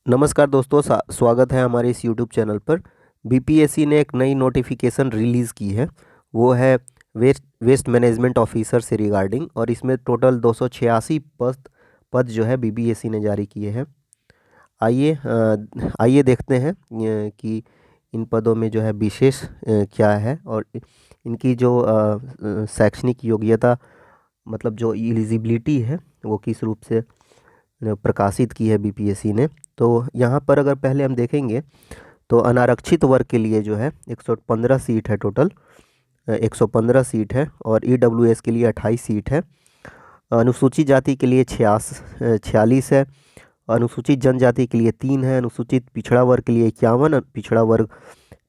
नमस्कार दोस्तों, स्वागत है हमारे इस यूट्यूब चैनल पर। बीपीएससी ने एक नई नोटिफिकेशन रिलीज़ की है। वो है वेस्ट वेस्ट मैनेजमेंट ऑफिसर से रिगार्डिंग, और इसमें टोटल 286 पद जो है बीपीएससी ने जारी किए हैं। आइए देखते हैं कि इन पदों में जो है विशेष क्या है, और इनकी जो शैक्षणिक योग्यता, मतलब जो एलिजिबिलिटी है, वो किस रूप से प्रकाशित की है बीपीएससी ने। तो यहाँ पर अगर पहले हम देखेंगे तो अनारक्षित वर्ग के लिए जो है 115 सीट है टोटल। 115 सीट है, और ईडब्ल्यूएस के लिए 28 सीट है। अनुसूचित जाति के लिए 46 है। अनुसूचित जनजाति के लिए 3 है। अनुसूचित पिछड़ा वर्ग के लिए 51, पिछड़ा वर्ग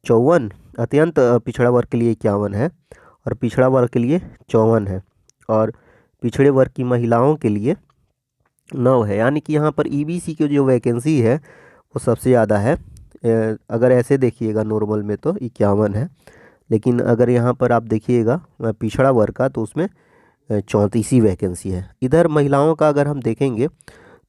54, अत्यंत पिछड़ा वर्ग के लिए 51 है, और पिछड़ा वर्ग के लिए 54 है, और पिछड़े वर्ग की महिलाओं के लिए 9 है। यानी कि यहाँ पर ईबीसी की जो वैकेंसी है वो सबसे ज़्यादा है। अगर ऐसे देखिएगा नॉर्मल में तो 51 है, लेकिन अगर यहाँ पर आप देखिएगा पिछड़ा वर्ग का, तो उसमें 34 वैकेंसी है। इधर महिलाओं का अगर हम देखेंगे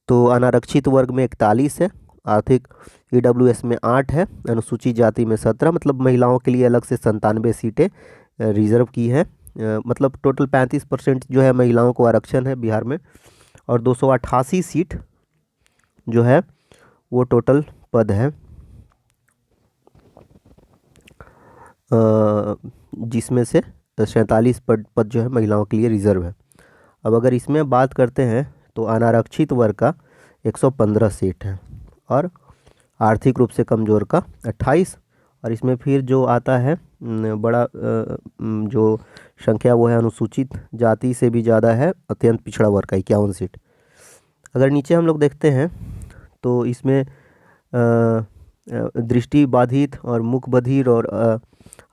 तो अनारक्षित वर्ग में 41 है, आर्थिक ईडब्ल्यूएस में 8 है, अनुसूचित जाति में 17, मतलब महिलाओं के लिए अलग से 97 सीटें रिजर्व की है। मतलब टोटल 35% जो है महिलाओं को आरक्षण है बिहार में, और 288 सीट जो है वो टोटल पद है, जिसमें से 47 पद जो है महिलाओं के लिए रिजर्व है। अब अगर इसमें बात करते हैं तो अनारक्षित वर्ग का 115 सीट है, और आर्थिक रूप से कमज़ोर का 28, और इसमें फिर जो आता है बड़ा जो संख्या, वो है अनुसूचित जाति से भी ज़्यादा है, अत्यंत पिछड़ा वर्ग का 51 सीट। अगर नीचे हम लोग देखते हैं तो इसमें दृष्टि बाधित और मुख बधिर और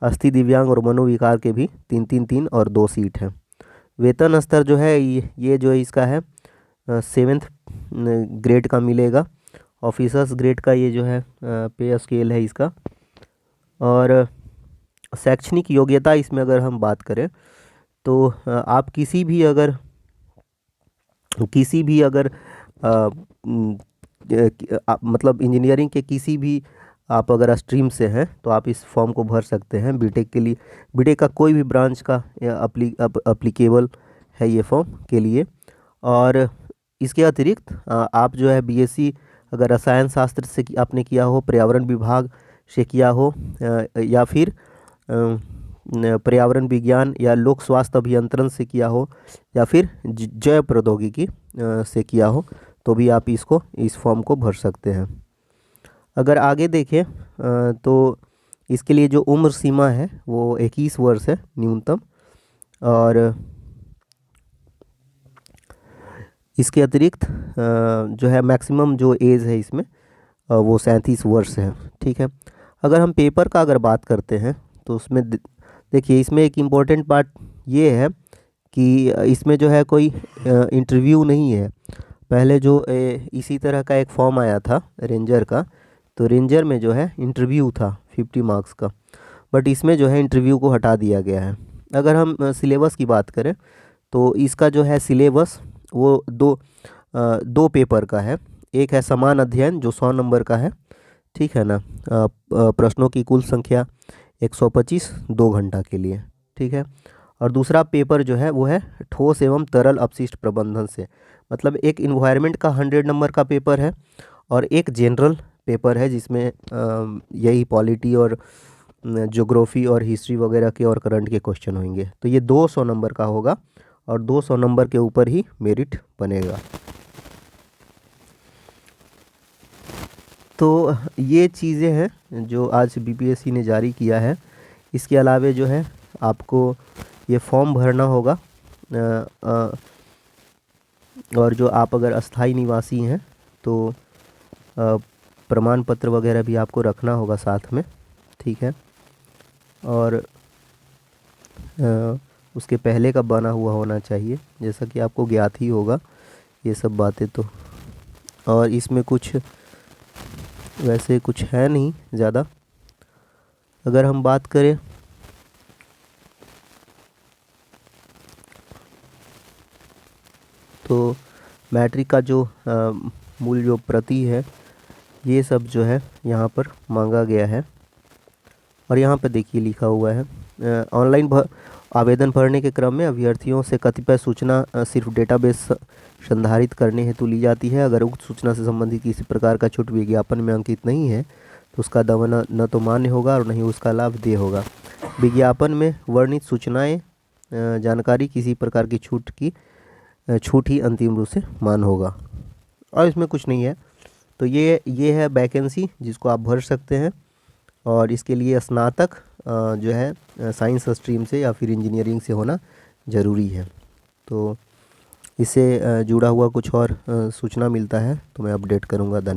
अस्थि दिव्यांग और मनोविकार के भी 3 और 2 सीट हैं। वेतन स्तर जो है ये जो इसका है 7th ग्रेड का मिलेगा। ऑफिसर्स ग्रेड का ये जो है पे स्केल है इसका। और शैक्षणिक योग्यता इसमें अगर हम बात करें तो आप किसी भी अगर मतलब इंजीनियरिंग के किसी भी आप अगर स्ट्रीम से हैं तो आप इस फॉर्म को भर सकते हैं। बीटेक के लिए, बीटेक का कोई भी ब्रांच का अप्लीकेबल है ये फॉर्म के लिए। और इसके अतिरिक्त आप जो है बीएससी अगर रसायन शास्त्र से आपने किया हो, पर्यावरण विभाग से किया हो, या फिर पर्यावरण विज्ञान या लोक स्वास्थ्य अभियंत्रण से किया हो, या फिर जैव प्रौद्योगिकी से किया हो, तो भी आप इस फॉर्म को भर सकते हैं। अगर आगे देखें तो इसके लिए जो उम्र सीमा है वो 21 वर्ष है न्यूनतम, और इसके अतिरिक्त जो है मैक्सिमम जो एज है इसमें वो 37 वर्ष है। ठीक है। अगर हम पेपर का अगर बात करते हैं तो उसमें देखिए, इसमें एक इम्पोर्टेंट पार्ट ये है कि इसमें जो है कोई इंटरव्यू नहीं है। पहले जो इसी तरह का एक फॉर्म आया था रेंजर का, तो रेंजर में जो है इंटरव्यू था 50 मार्क्स का, बट इसमें जो है इंटरव्यू को हटा दिया गया है। अगर हम सिलेबस की बात करें तो इसका जो है सिलेबस वो दो पेपर का है। एक है समान अध्ययन जो 100 नंबर का है, ठीक है ना। प्रश्नों की कुल संख्या 125, 2 घंटा के लिए, ठीक है। और दूसरा पेपर जो है वो है ठोस एवं तरल अपशिष्ट प्रबंधन से, मतलब एक इन्वायरमेंट का 100 नंबर का पेपर है, और एक जनरल पेपर है जिसमें यही पॉलिटी और ज्योग्राफी और हिस्ट्री वगैरह के और करंट के क्वेश्चन होंगे। तो ये 200 नंबर का होगा, और 200 नंबर के ऊपर ही मेरिट बनेगा। तो ये चीज़ें हैं जो आज बीपीएससी ने जारी किया है। इसके अलावे जो है आपको ये फॉर्म भरना होगा, और जो आप अगर अस्थाई निवासी हैं तो प्रमाण पत्र वगैरह भी आपको रखना होगा साथ में, ठीक है। और उसके पहले का बना हुआ होना चाहिए, जैसा कि आपको ज्ञात ही होगा ये सब बातें तो। और इसमें कुछ वैसे कुछ है नहीं ज़्यादा। अगर हम बात करें तो मैट्रिक का जो मूल जो प्रति है ये सब जो है यहाँ पर मांगा गया है। और यहाँ पे देखिए लिखा हुआ है ऑनलाइन आवेदन भरने के क्रम में अभ्यर्थियों से कतिपय सूचना सिर्फ डेटाबेस संधारित करने हेतु ली जाती है। अगर उक्त सूचना से संबंधित किसी प्रकार का छूट विज्ञापन में अंकित नहीं है तो उसका दावा न तो मान्य होगा और न ही उसका लाभ देय होगा। विज्ञापन में वर्णित सूचनाएं जानकारी किसी प्रकार की छूट ही अंतिम रूप से मान होगा। और इसमें कुछ नहीं है। तो ये है वैकेंसी जिसको आप भर सकते हैं। और इसके लिए स्नातक जो है साइंस स्ट्रीम से या फिर इंजीनियरिंग से होना ज़रूरी है। तो इससे जुड़ा हुआ कुछ और सूचना मिलता है तो मैं अपडेट करूँगा। धन्यवाद।